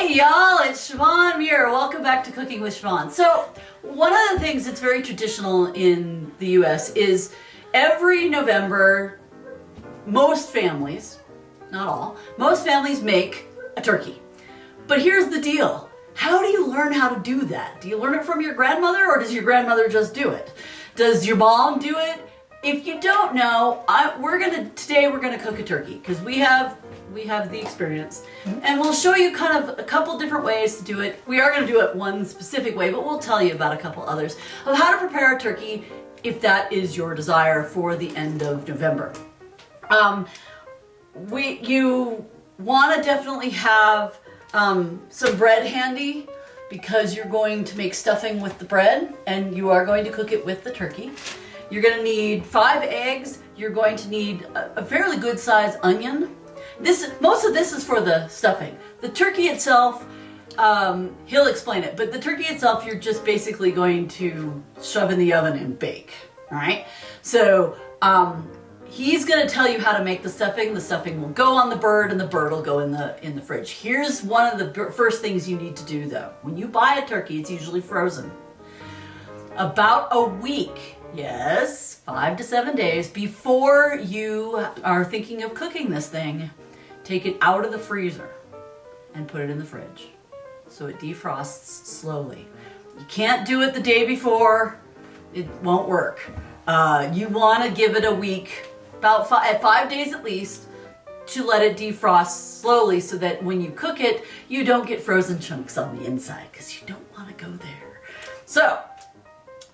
Hey y'all, it's Siobhan Muir. Welcome back to Cooking with Siobhan. So one of the things that's very traditional in the US is every November, most families, not all, most families make a turkey. But here's the deal. How do you learn how to do that? Do you learn it from your grandmother, or does your grandmother just do it? Does your mom do it? If you don't know, today we're gonna cook a turkey because we have the experience, and we'll show you kind of a couple different ways to do it. We are going to do it one specific way, but we'll tell you about a couple others of how to prepare a turkey if that is your desire for the end of November. You want to definitely have some bread handy because you're going to make stuffing with the bread and you are going to cook it with the turkey. You're going to need 5 eggs. You're going to need a fairly good sized onion. Most of this is for the stuffing. The turkey itself, he'll explain it, but the turkey itself you're just basically going to shove in the oven and bake, all right? So he's gonna tell you how to make the stuffing. The stuffing will go on the bird and the bird will go in the fridge. Here's one of the first things you need to do though. When you buy a turkey, it's usually frozen. About a week, yes, 5 to 7 days before you are thinking of cooking this thing, take it out of the freezer and put it in the fridge so it defrosts slowly. You can't do it the day before, it won't work. You want to give it a week, about 5 days at least, to let it defrost slowly so that when you cook it, you don't get frozen chunks on the inside because you don't want to go there. So,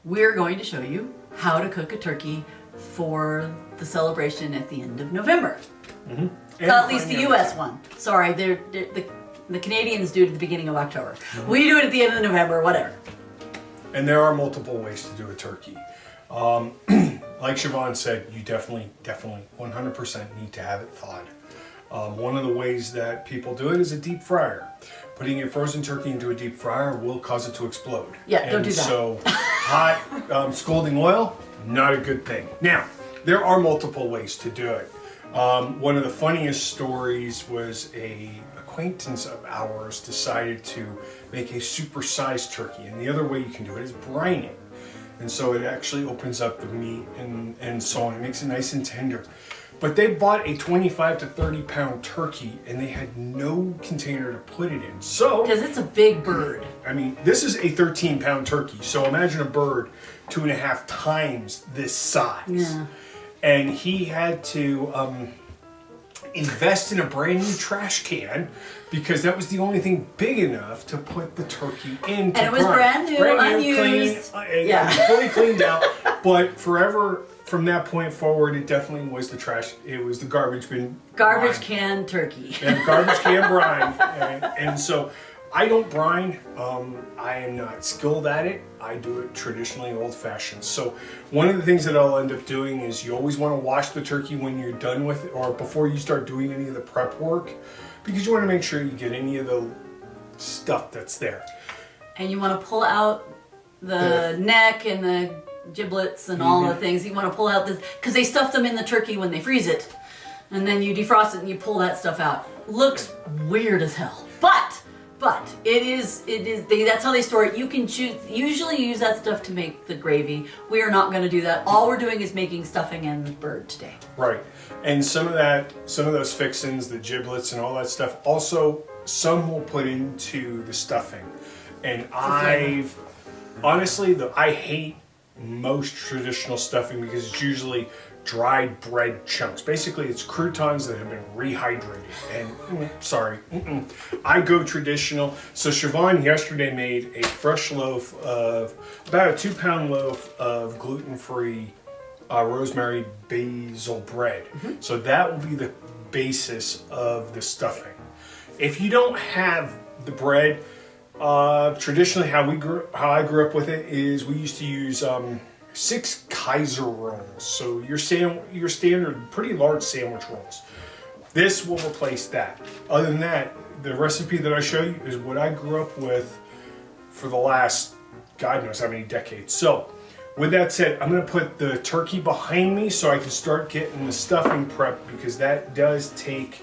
we're going to show you how to cook a turkey for the celebration at the end of November. Mm-hmm. At least the U.S. one. Sorry, the Canadians do it at the beginning of October. Mm-hmm. We do it at the end of November, whatever. And there are multiple ways to do a turkey. Like Siobhan said, you definitely 100% need to have it thawed. One of the ways that people do it is a deep fryer. Putting a frozen turkey into a deep fryer will cause it to explode. Yeah, don't do that. So hot scalding oil, not a good thing. Now, there are multiple ways to do it. One of the funniest stories was an acquaintance of ours decided to make a supersized turkey, and the other way you can do it is brine it. And so it actually opens up the meat and so on. It makes it nice and tender. But they bought a 25 to 30 pound turkey and they had no container to put it in. So, because it's a big bird. I mean, this is a 13 pound turkey. So imagine a bird 2.5 times this size. Yeah. And he had to invest in a brand new trash can because that was the only thing big enough to put the turkey in. And it was brand new, unused. Clean, fully cleaned out. But forever from that point forward, it definitely was the trash. It was the garbage bin. Garbage can turkey. And garbage can brine. And so I don't brine. I am not skilled at it. I do it traditionally old-fashioned. So one of the things that I'll end up doing is you always want to wash the turkey when you're done with it or before you start doing any of the prep work because you want to make sure you get any of the stuff that's there. And you want to pull out the neck and the giblets and all the things. You want to pull out this because they stuff them in the turkey when they freeze it. And then you defrost it and you pull that stuff out. Looks weird as hell. But it is that's how they store it. You can usually use that stuff to make the gravy. We are not going to do that. All we're doing is making stuffing and bird today. Right. And some of those fixins, the giblets and all that stuff, also some will put into the stuffing. And I hate most traditional stuffing because it's usually dried bread chunks. Basically, it's croutons that have been rehydrated. And I go traditional. So Siobhan yesterday made a fresh loaf of about a 2-pound loaf of gluten-free rosemary basil bread. Mm-hmm. So that will be the basis of the stuffing. If you don't have the bread, traditionally how I grew up with it is we used to use 6 Kaiser rolls, so your standard, pretty large sandwich rolls. This will replace that. Other than that, the recipe that I show you is what I grew up with for the last, God knows how many decades. So, with that said, I'm going to put the turkey behind me so I can start getting the stuffing prep because that does take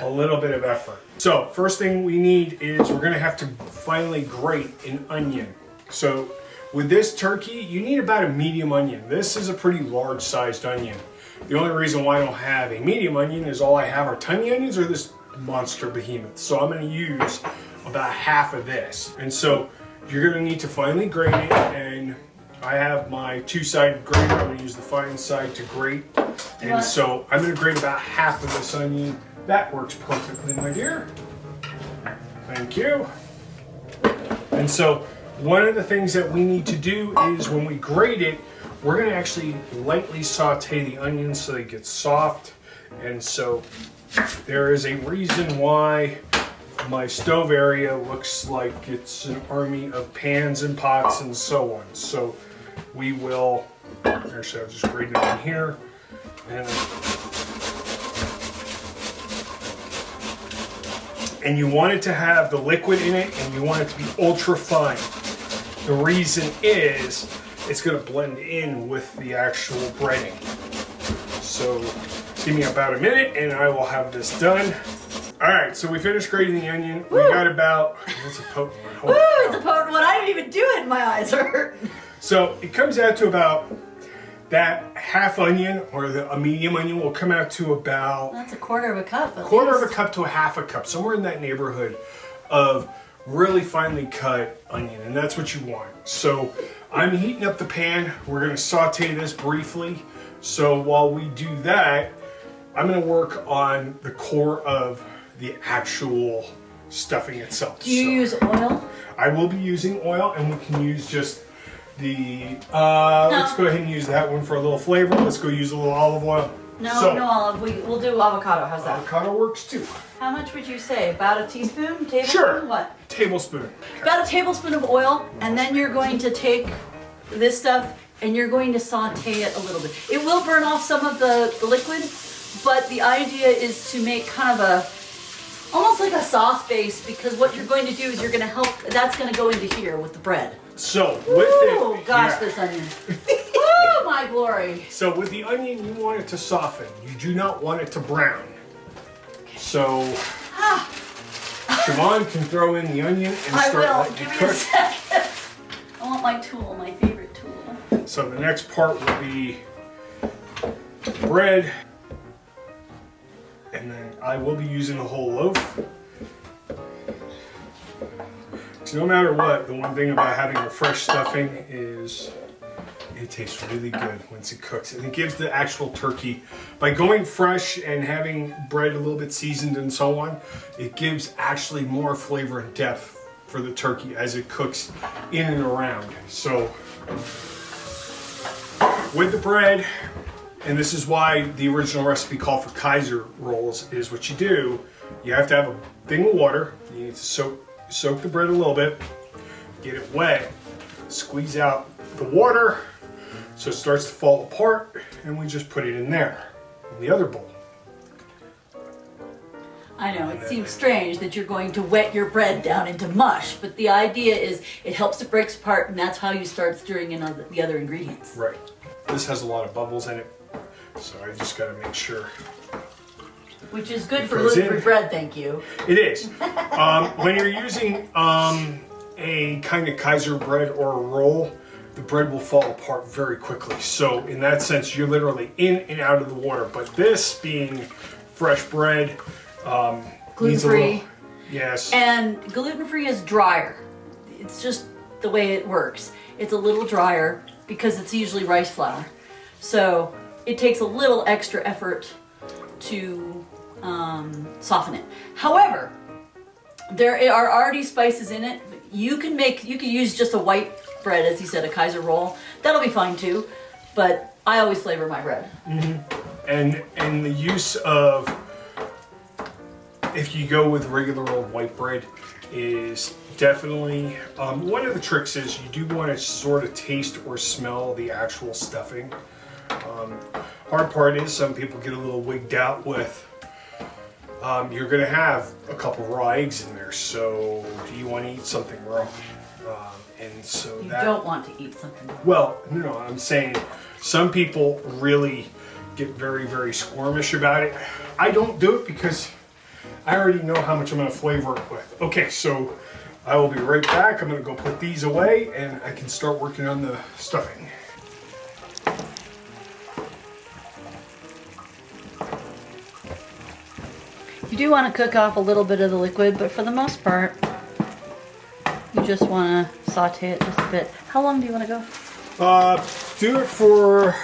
a little bit of effort. So first thing we need is we're gonna have to finally grate an onion. So with this turkey, you need about a medium onion. This is a pretty large sized onion. The only reason why I don't have a medium onion is all I have are tiny onions or this monster behemoth. So I'm gonna use about half of this. And so you're gonna need to finely grate it, and I have my two-sided grater. I'm gonna use the fine side to grate. And so I'm gonna grate about half of this onion. That works perfectly, my dear. Thank you. And so one of the things that we need to do is when we grate it, we're gonna actually lightly saute the onions so they get soft. And so there is a reason why my stove area looks like it's an army of pans and pots and so on. So we will, actually I'll just grate it in here. And you want it to have the liquid in it, and you want it to be ultra fine. The reason is it's going to blend in with the actual breading. So give me about a minute and I will have this done. All right, so we finished grating the onion. Woo. We got about, it's a potent one. Woo, it's a potent one. I didn't even do it. My eyes hurt. So it comes out to about that half onion, or a medium onion will come out to about That's a quarter of a cup. quarter of a cup to a half a cup, somewhere in that neighborhood of really finely cut onion, and that's what you want. So I'm heating up the pan. We're going to saute this briefly. So while we do that, I'm going to work on the core of the actual stuffing itself. Do you use oil? I will be using oil, and we can use just the, let's go ahead and use that one for a little flavor. Let's go use a little olive oil. No, no olive. We'll do avocado. How's that? Avocado works too. How much would you say? About a teaspoon? Tablespoon? Sure. What? Tablespoon. About a tablespoon of oil, and then you're going to take this stuff and you're going to saute it a little bit. It will burn off some of the liquid, but the idea is to make kind of almost like a sauce base, because what you're going to do is you're going to help, that's going to go into here with the bread. So with Oh it, gosh, yeah. this onion. Oh my glory. So with the onion, you want it to soften. You do not want it to brown. So Siobhan can throw in the onion and I start will. letting Give it me cook. a second. I want my tool, my favorite tool. So the next part will be bread, and then I will be using the whole loaf. So no matter what, the one thing about having a fresh stuffing is it tastes really good once it cooks, and it gives the actual turkey, by going fresh and having bread a little bit seasoned and so on, it gives actually more flavor and depth for the turkey as it cooks in and around. So with the bread, and this is why the original recipe called for Kaiser rolls, is what you do, you have to have a thing of water. You need to soak the bread a little bit, get it wet, squeeze out the water so it starts to fall apart, and we just put it in there, in the other bowl. I know, it seems strange that you're going to wet your bread down into mush, but the idea is it helps it breaks apart, and that's how you start stirring in the other ingredients. Right. This has a lot of bubbles in it, so I just got to make sure. Which is good for goes gluten-free in. bread, thank you. It is. When you're using a kind of Kaiser bread or a roll, the bread will fall apart very quickly. So in that sense, you're literally in and out of the water. But this being fresh bread, needs a Gluten-free. little, yes. And gluten-free is drier. It's just the way it works. It's a little drier because it's usually rice flour. So it takes a little extra effort to soften it. However, there are already spices in it. You can use just a white bread, as you said, a Kaiser roll. That'll be fine too, but I always flavor my bread. And the use of, if you go with regular old white bread, is definitely, one of the tricks is you do want to sort of taste or smell the actual stuffing. Hard part is some people get a little wigged out with, you're going to have a couple raw eggs in there, so do you want to eat something raw? And so You that, don't want to eat something. well, no, I'm saying some people really get very, very squirmish about it. I don't do it because I already know how much I'm gonna flavor it with. Okay, so I will be right back. I'm gonna go put these away and I can start working on the stuffing. You do want to cook off a little bit of the liquid, but for the most part, you just want to saute it just a bit. How long do you want to go? Do it for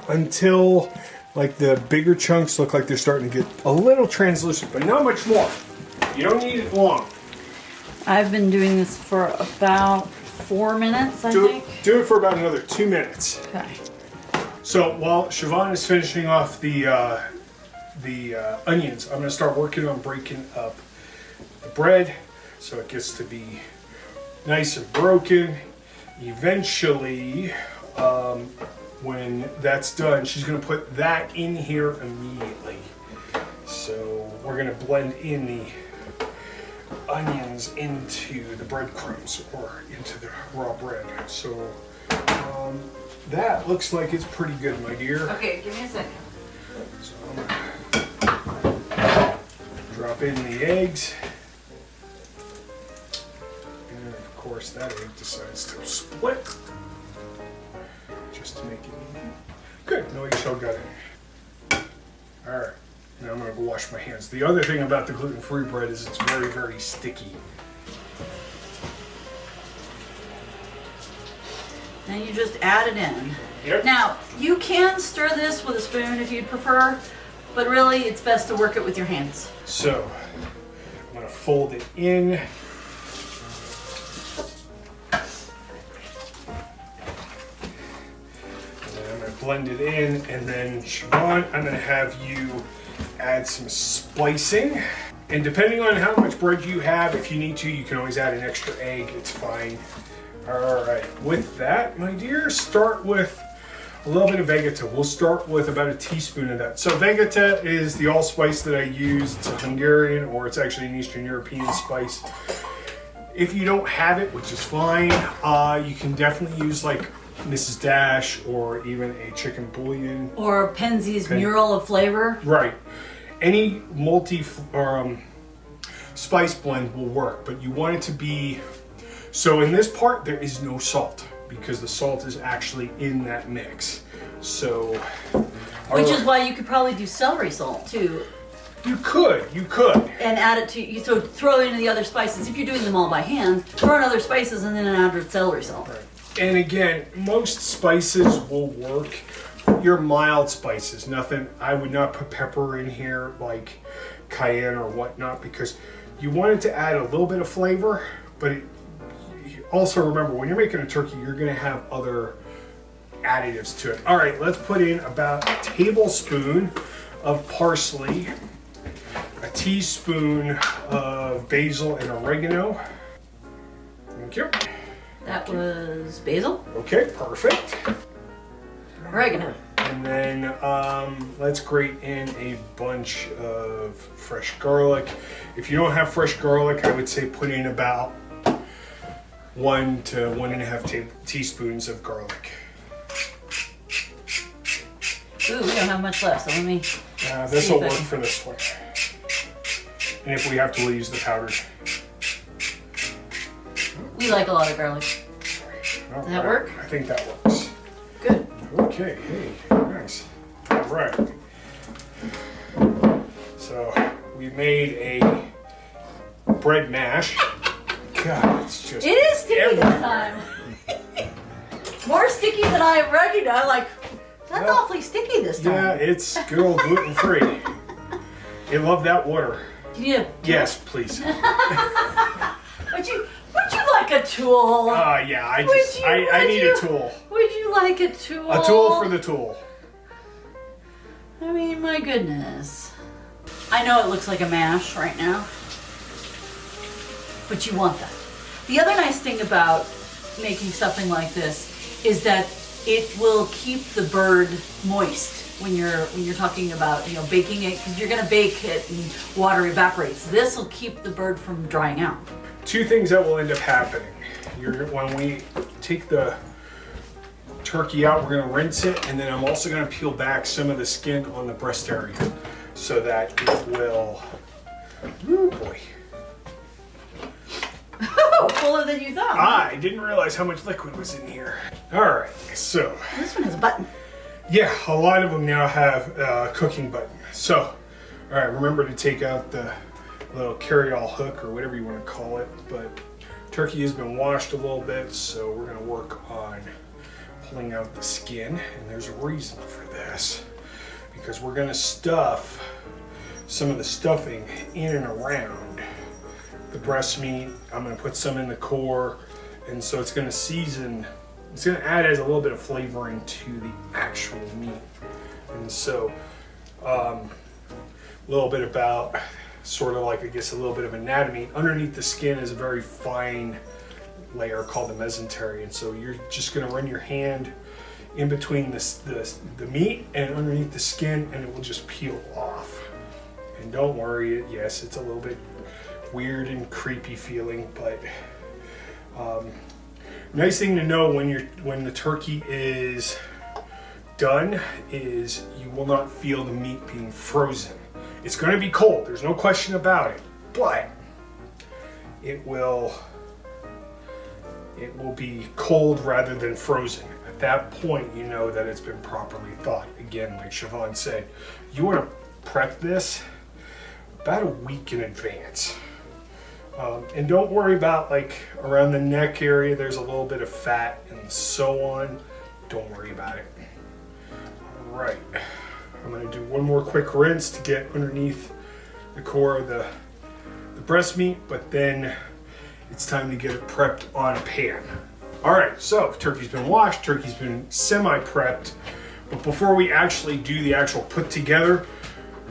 until like the bigger chunks look like they're starting to get a little translucent, but not much more. You don't need it long. I've been doing this for about 4 minutes, I think. Do it for about another 2 minutes. Okay. So while Siobhan is finishing off the onions, I'm going to start working on breaking up the bread so it gets to be nice and broken. Eventually, when that's done, she's going to put that in here immediately. So we're going to blend in the onions into the breadcrumbs or into the raw bread. So that looks like it's pretty good, my dear. Okay, give me a second. So I'm gonna drop in the eggs. And of course that egg decides to split. Just to make it easy. Good, no eggshell got in. Alright, now I'm gonna go wash my hands. The other thing about the gluten-free bread is it's very, very sticky. Then you just add it in. Yep. Now, you can stir this with a spoon if you'd prefer, but really it's best to work it with your hands. So, I'm gonna fold it in. And then I'm gonna blend it in, and then Siobhan, I'm gonna have you add some spicing. And depending on how much bread you have, if you need to, you can always add an extra egg, it's fine. Alright, with that, my dear, start with a little bit of vegeta. We'll start with about a teaspoon of that. So vegeta is the allspice that I use. It's a Hungarian, or it's actually an Eastern European spice. If you don't have it, which is fine, you can definitely use like Mrs. Dash or even a chicken bouillon. Or Penzeys Mural of Flavor. Right. Any spice blend will work, but you want it to be... So in this part, there is no salt because the salt is actually in that mix. So, Which is why you could probably do celery salt too. You could. And add it to, so throw in the other spices. If you're doing them all by hand, throw in other spices and then add your celery salt. Right. And again, most spices will work. Your mild spices, nothing, I would not put pepper in here like cayenne or whatnot because you want it to add a little bit of flavor, but also remember, when you're making a turkey, you're going to have other additives to it. All right, let's put in about a tablespoon of parsley, a teaspoon of basil and oregano. Thank you. That was basil. Okay, perfect. Oregano. And then let's grate in a bunch of fresh garlic. If you don't have fresh garlic, I would say put in about 1 to 1.5 teaspoons of garlic. Ooh, we don't have much left, so let me... This will work for this one. And if we have to, we'll use the powdered. We like a lot of garlic. Does that work? I think that works. Good. Okay, hey, nice. All right. So we made a bread mash. God, it's just... It is sticky this time. More sticky than I recognize. Like, that's awfully sticky this time. Yeah, it's good old gluten-free. You love that water. Do you need a... Yes, please. Would you like a tool? Yeah, I need a tool. Would you like a tool? A tool for the tool. I mean, my goodness. I know it looks like a mash right now, but you want that. The other nice thing about making stuffing like this is that it will keep the bird moist when you're talking about baking it, because you're going to bake it and water evaporates. This will keep the bird from drying out. Two things that will end up happening. When we take the turkey out, we're going to rinse it, and then I'm also going to peel back some of the skin on the breast area so that it will Oh boy. Fuller than you thought. I didn't realize how much liquid was in here. All right, so. This one has a button. Yeah, a lot of them now have a cooking button. So, all right, remember to take out the little carry-all hook or whatever you want to call it. But turkey has been washed a little bit, so we're going to work on pulling out the skin. And there's a reason for this, because we're going to stuff some of the stuffing in and around the breast meat. I'm going to put some in the core, and so it's going to season. It's going to add as a little bit of flavoring to the actual meat. And so a little bit about sort of like, I guess, a little bit of anatomy. Underneath the skin is a very fine layer called the mesentery. And so you're just going to run your hand in between the meat and underneath the skin, and it will just peel off. And don't worry, yes, it's a little bit weird and creepy feeling, but nice thing to know when the turkey is done is you will not feel the meat being frozen. It's going to be cold, there's no question about it, but it will be cold rather than frozen. At that point, you know that it's been properly thawed. Again, like Siobhan said, you want to prep this about a week in advance. And don't worry about like around the neck area, there's a little bit of fat and so on. Don't worry about it. All right, I'm gonna do one more quick rinse to get underneath the core of the breast meat, but then it's time to get it prepped on a pan. All right, so turkey's been washed, turkey's been semi-prepped, but before we actually do the actual put together,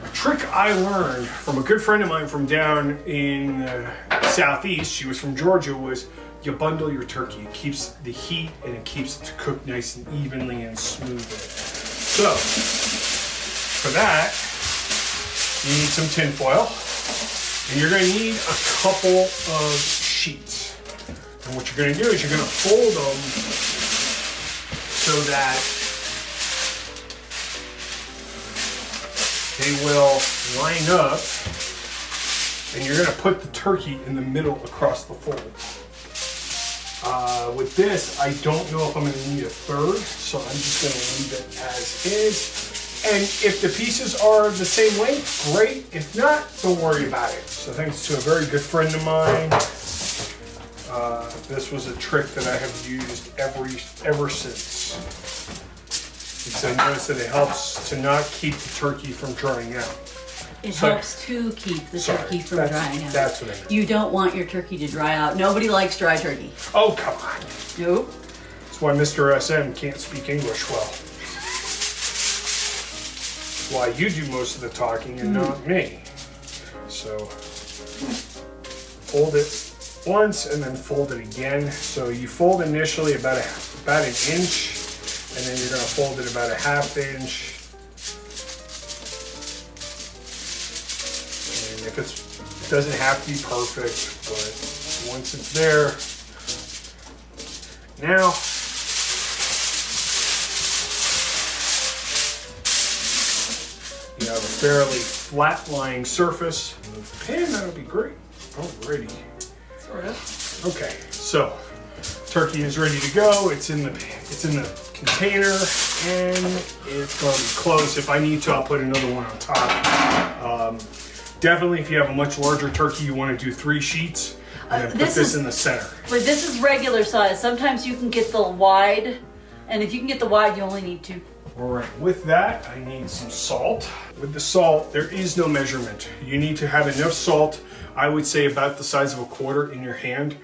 a trick I learned from a good friend of mine from down in the southeast, she was from Georgia, was you bundle your turkey. It keeps the heat and it keeps it to cook nice and evenly and smoothly. So, for that, you need some tin foil, and you're going to need a couple of sheets. And what you're going to do is you're going to fold them so that they will line up, and you're going to put the turkey in the middle across the fold. With this, I don't know if I'm going to need a third, so I'm just going to leave it as is. And if the pieces are the same length, great. If not, don't worry about it. So thanks to a very good friend of mine, this was a trick that I have used ever since. Because I noticed that it helps to not keep the turkey from drying out. It helps to keep the turkey from drying out. That's what I meant. You don't want your turkey to dry out. Nobody likes dry turkey. Oh, come on. Nope. That's why Mr. SM can't speak English well. That's why you do most of the talking and not me. So, fold it once and then fold it again. So you fold initially about an inch, and then you're going to fold it about a ½ inch. And if it doesn't have to be perfect, but once it's there, now you have a fairly flat lying surface. Move the pan, that'll be great. Alrighty. Sort of. Okay, so turkey is ready to go. It's in the container, and it's going to be closed. If I need to, I'll put another one on top. Definitely, if you have a much larger turkey, you want to do 3 sheets, and then put this in the center. But this is regular size. Sometimes you can get the wide, and if you can get the wide, you only need 2. All right, with that, I need some salt. With the salt, there is no measurement. You need to have enough salt, I would say about the size of a quarter in your hand,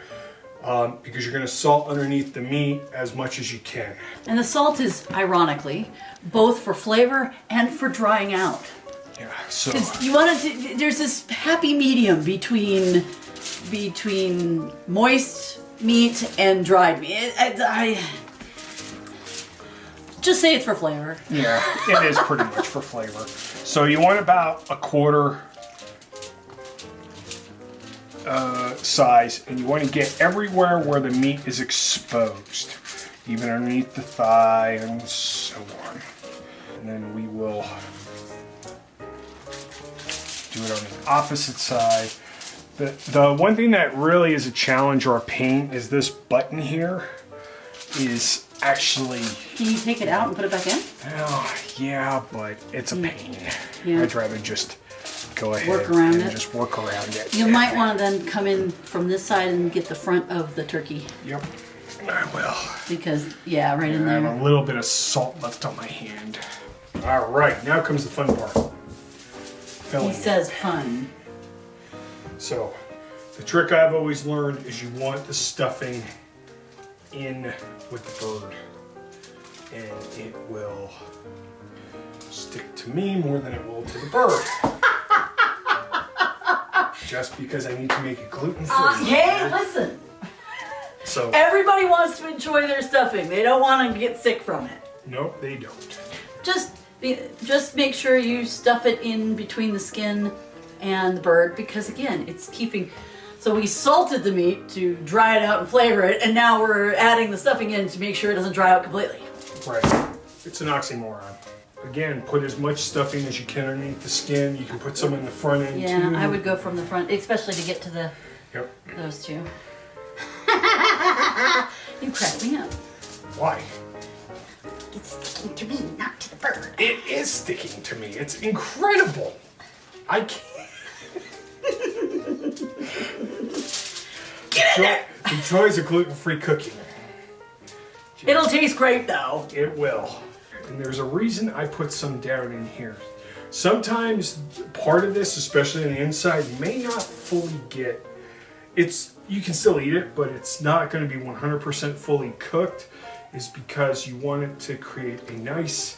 because you're going to salt underneath the meat as much as you can. And the salt is, ironically, both for flavor and for drying out. Yeah, so You want to. There's this happy medium between moist meat and dried meat. I just say it's for flavor. yeah, it is pretty much for flavor. So you want about a quarter size, and you want to get everywhere where the meat is exposed, even underneath the thigh and so on. And then we will do it on the opposite side. The one thing that really is a challenge or a pain is this button here is actually... Can you take it out and put it back in? Oh, yeah, but it's a pain. Yeah. I'd rather just go ahead Work around and it. just work around it. You might want to then come in from this side and get the front of the turkey. Yep, I will. Because, yeah, right in I have there. a little bit of salt left on my hand. All right, now comes the fun part. Filling He says fun. So, the trick I've always learned is you want the stuffing in with the bird. And it will stick to me more than it will to the bird. Just because I need to make it gluten-free. Hey, listen. So, Everybody wants to enjoy their stuffing. They don't want to get sick from it. nope, they don't. Just make sure you stuff it in between the skin and the bird, because again, it's keeping... So we salted the meat to dry it out and flavor it, and now we're adding the stuffing in to make sure it doesn't dry out completely. Right. It's an oxymoron. Again, put as much stuffing as you can underneath the skin. You can put some in the front end Yeah, too. I would go from the front, especially to get to the those two. You crack me up. Why? It's sticking to me, not to the bird. It is sticking to me. It's incredible. I can't. Get in there! The joys of gluten-free cooking. It'll taste great though. It will. And there's a reason I put some down in here. Sometimes part of this, especially on the inside, may not fully get... You can still eat it, but it's not going to be 100% fully cooked, is because you want it to create a nice,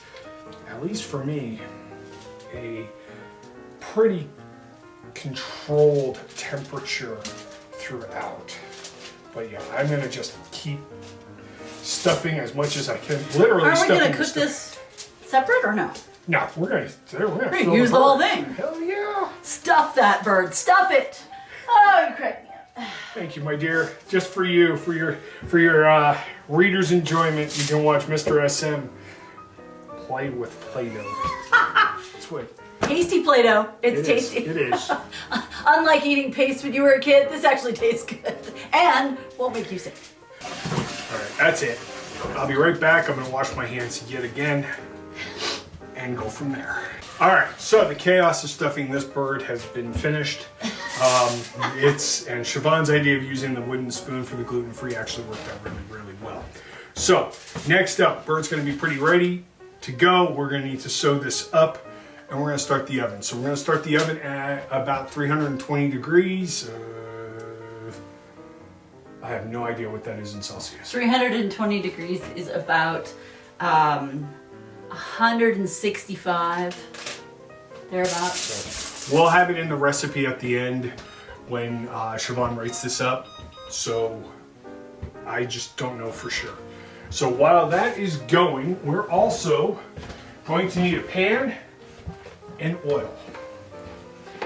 at least for me, a pretty controlled temperature throughout. But yeah, I'm going to just keep stuffing as much as I can. Literally Are we stuffing gonna the cook stuff. this separate or no? No, we're gonna Use the whole thing. Hell yeah! Stuff that bird. Stuff it. Oh, you crack me up. Thank you, my dear. Just for you, for your readers' enjoyment, you can watch Mr. SM play with Play-Doh. That's what Tasty Play-Doh. It's it is. tasty. It is. Unlike eating paste when you were a kid, this actually tastes good and won't make you sick. All right, that's it. I'll be right back. I'm gonna wash my hands yet again and go from there. All right, so the chaos of stuffing this bird has been finished. And Siobhan's idea of using the wooden spoon for the gluten-free actually worked out really, really well. So next up, bird's gonna be pretty ready to go. We're gonna need to sew this up and we're gonna start the oven. So we're gonna start the oven at about 320 degrees. I have no idea what that is in Celsius. 320 degrees is about 165, thereabouts. So we'll have it in the recipe at the end when Siobhan writes this up. So I just don't know for sure. So while that is going, we're also going to need a pan and oil.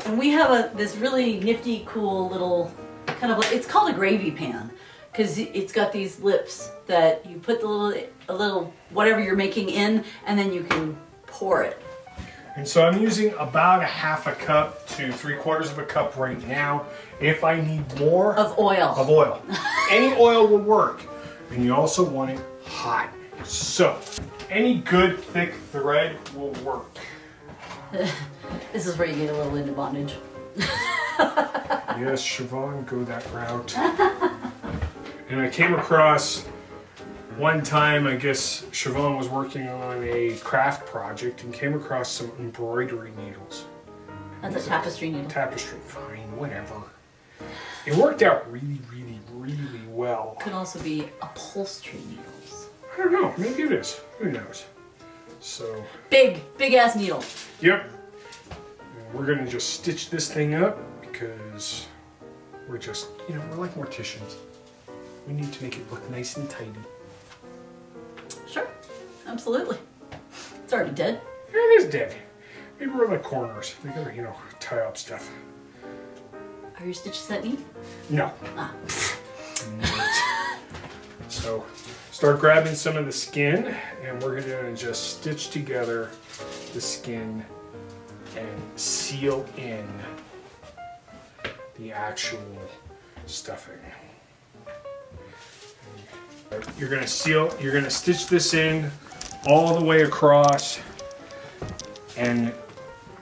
And we have this really nifty, cool little kind of, it's called a gravy pan, because it's got these lips that you put a little whatever you're making in, and then you can pour it. And so I'm using about a half a cup to 3/4 of a cup right now. If I need more Of oil. Any oil will work. And you also want it hot. So any good thick thread will work. This is where you get a little into bondage. Yes, Siobhan, go that route. And I came across one time, I guess Siobhan was working on a craft project and came across some embroidery needles. That's a tapestry needle. Tapestry, fine, whatever. It worked out really, really, really well. Could also be upholstery needles. I don't know, maybe it is. Who knows? So. Big ass needle. Yep. And we're gonna just stitch this thing up because we're just, we're like morticians. We need to make it look nice and tidy. Sure, absolutely. It's already dead. Yeah, it is dead. Maybe we're like corners. We gotta, tie up stuff. Are your stitches that neat? No. Ah. So, start grabbing some of the skin, and we're gonna just stitch together the skin and seal in the actual stuffing. You're gonna stitch this in all the way across and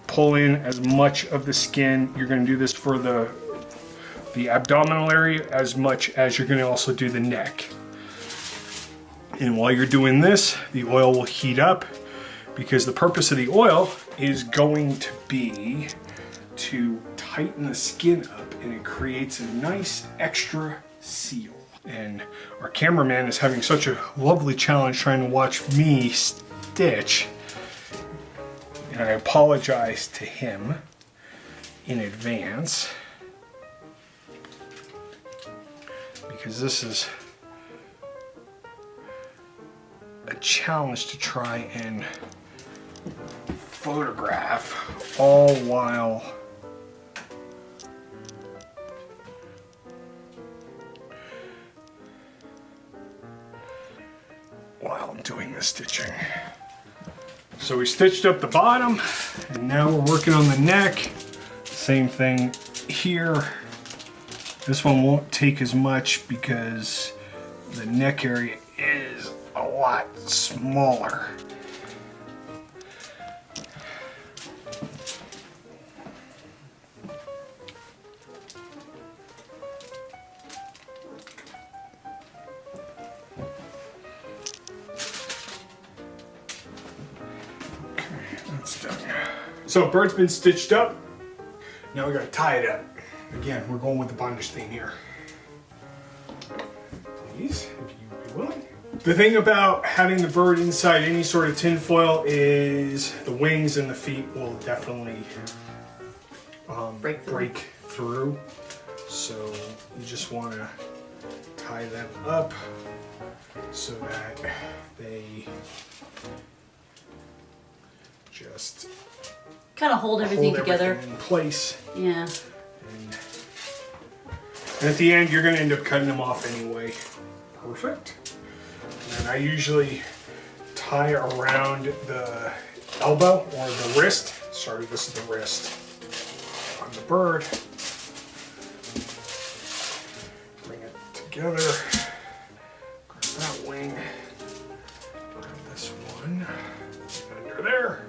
pull in as much of the skin. You're gonna do this for the abdominal area as much as you're gonna also do the neck. And while you're doing this, the oil will heat up, because the purpose of the oil is going to be to tighten the skin up, and it creates a nice extra seal. And our cameraman is having such a lovely challenge trying to watch me stitch, and I apologize to him in advance, because this is a challenge to try and photograph all while I'm doing the stitching. So we stitched up the bottom, and now we're working on the neck. Same thing here. This one won't take as much because the neck area is a lot smaller. So bird's been stitched up. Now we gotta tie it up. Again, we're going with the bondage theme here. Please, if you be willing. The thing about having the bird inside any sort of tin foil is the wings and the feet will definitely break through. So you just want to tie them up so that they just kind of hold everything together in place. Yeah. And at the end, you're going to end up cutting them off anyway. Perfect. And I usually tie around the elbow or the wrist. Sorry, this is the wrist on the bird. Bring it together. Grab that wing. Grab this one. Under there.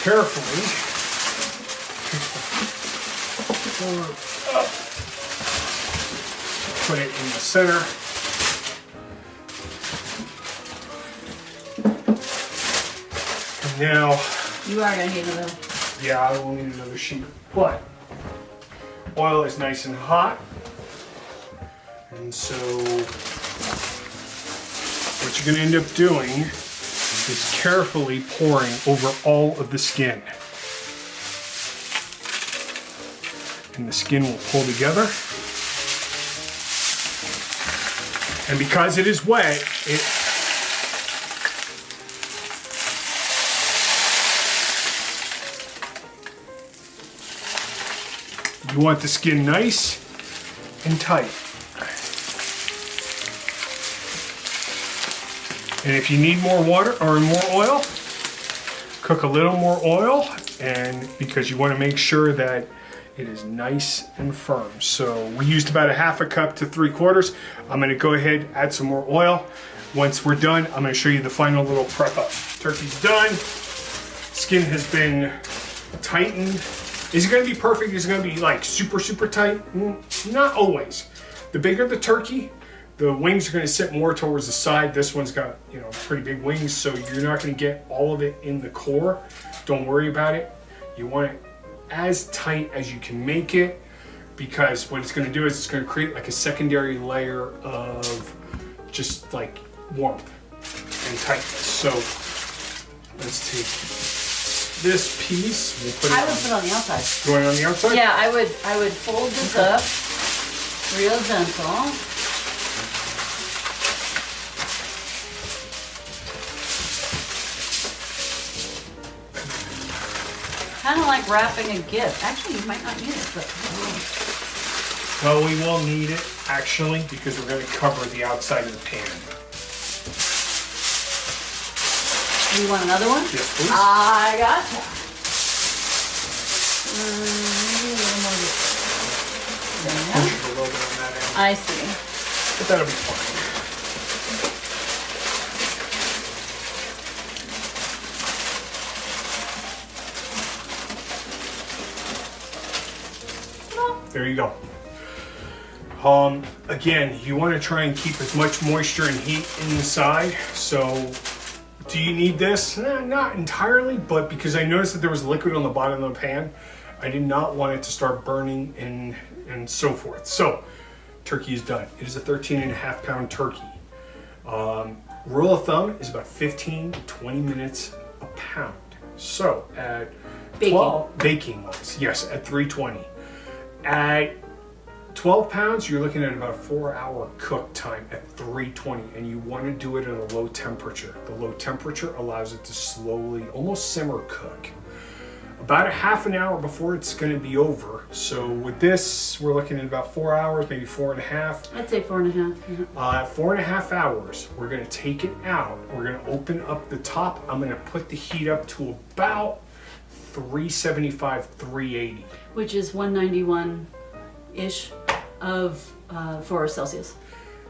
Carefully up, put it in the center. And now you are going to need another. Yeah, I will need another sheet, but oil is nice and hot, and so what you're going to end up doing is carefully pouring over all of the skin. And the skin will pull together. And because it is wet, you want the skin nice and tight. And if you need more water or more oil, cook a little more oil, and because you want to make sure that it is nice and firm. So we used about a half a cup to 3/4. I'm going to go ahead, add some more oil. Once we're done, I'm going to show you the final little prep up. Turkey's done. Skin has been tightened. Is it going to be perfect? Is it going to be like super, super tight? Not always. The bigger the turkey, the wings are going to sit more towards the side. This one's got, pretty big wings, so you're not going to get all of it in the core. Don't worry about it. You want it as tight as you can make it, because what it's going to do is it's going to create like a secondary layer of just like warmth and tightness. So let's take this piece. We'll put it I would put it on the outside. You want it on the outside? Yeah, I would fold this up real gentle. kind of like wrapping a gift. Actually, you might not need it, but Well, we will need it actually because we're going to cover the outside of the pan. you want another one? Yes, please. I gotcha. Maybe a little more this way. There Push you it a little bit on that end. go. I see. But that'll be fine. There you go. Again, you want to try and keep as much moisture and heat inside. So, do you need this? Not entirely, but because I noticed that there was liquid on the bottom of the pan, I did not want it to start burning and so forth. So, turkey is done. It is a 13.5-pound turkey. Rule of thumb is about 15 to 20 minutes a pound. So, at baking wise, yes, at 320. At 12 pounds, you're looking at about a 4-hour cook time at 320, and you want to do it at a low temperature. The low temperature allows it to slowly, almost simmer cook. About a half an hour before it's going to be over. So with this, we're looking at about 4 hours, maybe 4.5. I'd say 4.5. Yeah. 4.5 hours, we're going to take it out. We're going to open up the top. I'm going to put the heat up to about 375, 380. Which is 191-ish of 4 Celsius.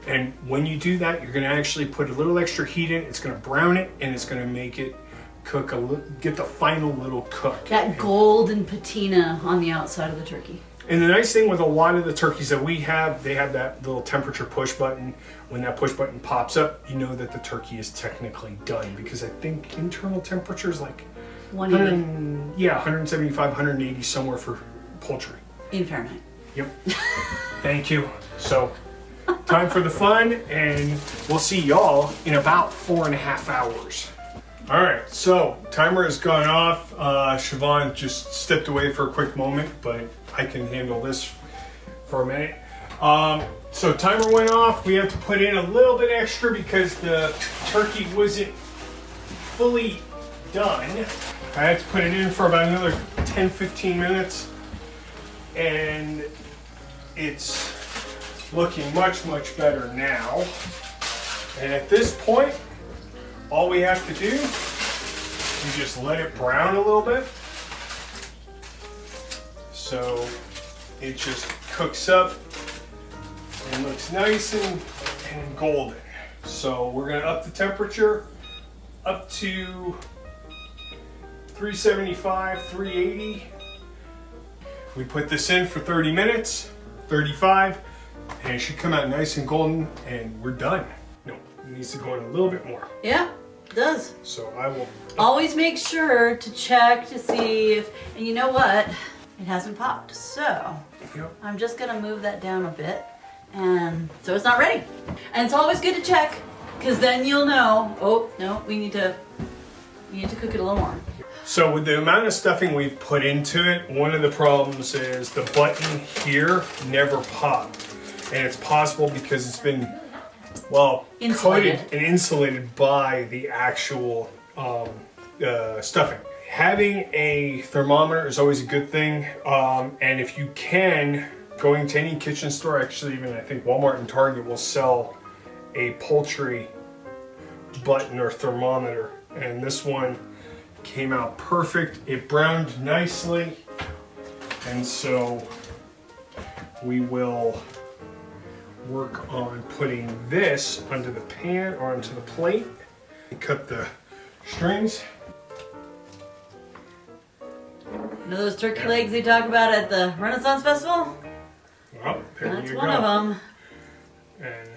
And when you do that, you're going to actually put a little extra heat in. It's going to brown it, and it's going to make it cook get the final little cook. That golden patina on the outside of the turkey. And the nice thing with a lot of the turkeys that we have, they have that little temperature push button. When that push button pops up, you know that the turkey is technically done, because I think internal temperature is like 180. 175, 180 somewhere for poultry. In Fahrenheit. Yep. Thank you. So, time for the fun, and we'll see y'all in about 4.5 hours. All right, so timer has gone off. Siobhan just stepped away for a quick moment, but I can handle this for a minute. So timer went off. We have to put in a little bit extra because the turkey wasn't fully done. I had to put it in for about another 10-15 minutes, and it's looking much better now. And at this point, all we have to do is just let it brown a little bit, so it just cooks up and looks nice and golden. So we're going to up the temperature up to 375, 380. We put this in for 30 minutes, 35, and it should come out nice and golden, and we're done. No, it needs to go in a little bit more. Yeah, it does. So I will... Always make sure to check to see if, and you know what? It hasn't popped. So Yep. I'm just gonna move that down a bit, and so it's not ready. And it's always good to check, because then you'll know, oh, no, we need to cook it a little more. So with the amount of stuffing we've put into it, one of the problems is the button here never popped. And it's possible because it's been, well, Insulated. coated and insulated by the actual stuffing. Having a thermometer is always a good thing. And if you can, going to any kitchen store, actually even I think Walmart and Target will sell a poultry button or thermometer. And this one came out perfect. It browned nicely. And so we will work on putting this onto the pan or onto the plate. Cut the strings. You know those turkey legs they talk about at the Renaissance Festival? Well, there That's you one go. of them. And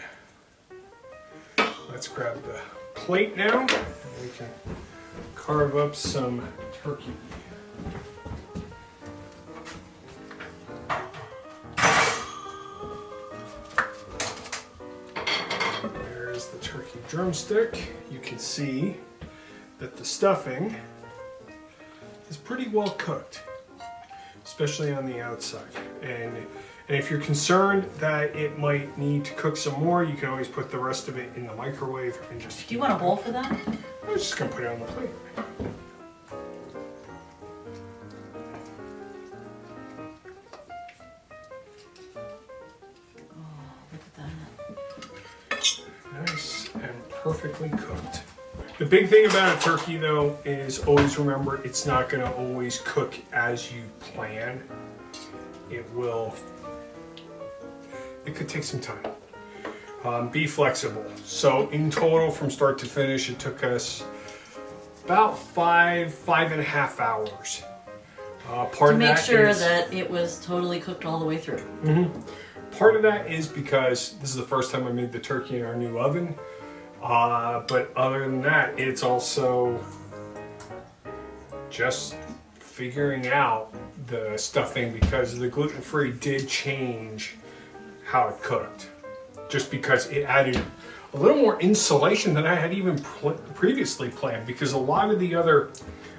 let's grab the plate now. We can carve up some turkey. There's the turkey drumstick. You can see that the stuffing is pretty well cooked, especially on the outside. And if you're concerned that it might need to cook some more, you can always put the rest of it in the microwave and just... Do you want a bowl for that? I was just gonna put it on the plate. perfectly cooked. The big thing about a turkey though is always remember it's not going to always cook as you plan. It could take some time. Be flexible. So in total from start to finish it took us about 5.5 hours. To make sure that it was totally cooked all the way through. Part of that is because this is the first time I made the turkey in our new oven. But other than that, it's also just figuring out the stuffing because the gluten-free did change how it cooked. Just because it added a little more insulation than I had even previously planned. Because a lot of the other,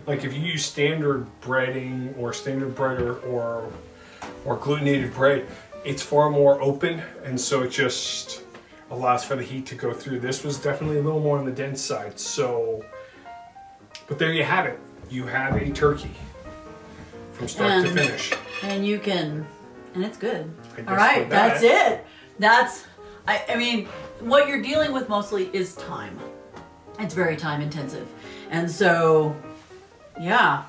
like if you use standard breading or standard bread or glutenated bread, it's far more open, and so it just allows for the heat to go through. This was definitely a little more on the dense side. So, but there you have it. You have a turkey from start to finish. And you can, and it's good. All right, that's it. I mean, what you're dealing with mostly is time. It's very time intensive. And so, yeah.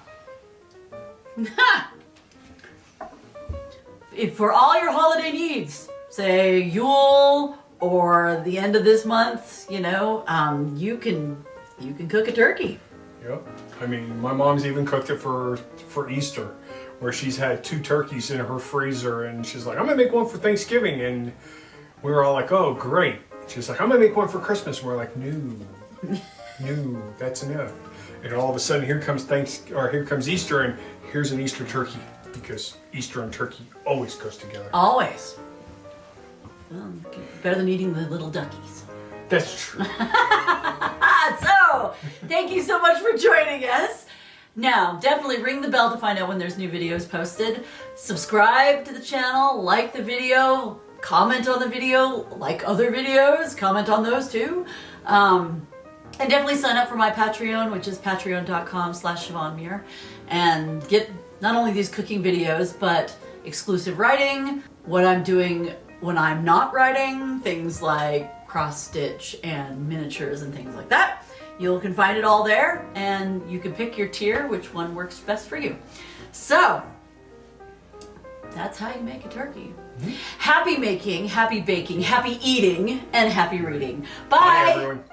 If for all your holiday needs, say Yule or the end of this month, you know, you can cook a turkey. Yep. I mean, my mom's even cooked it for Easter, where she's had 2 turkeys in her freezer, and she's like, I'm gonna make one for Thanksgiving, and we were all like, oh, great. She's like, I'm gonna make one for Christmas. And we're like, no, that's enough. And all of a sudden, here comes Easter, and here's an Easter turkey, because Easter and turkey always goes together. Always. Well, better than eating the little duckies. That's true. So, thank you so much for joining us. Now, definitely ring the bell to find out when there's new videos posted. Subscribe to the channel, like the video, comment on the video, like other videos, comment on those too. And definitely sign up for my Patreon, which is patreon.com/Siobhan Muir, and get not only these cooking videos, but exclusive writing, what I'm doing when I'm not writing, things like cross stitch and miniatures and things like that. You can find it all there, and you can pick your tier, which one works best for you. So, that's how you make a turkey. Happy making, happy baking, happy eating, and happy reading. Bye! Bye, everyone.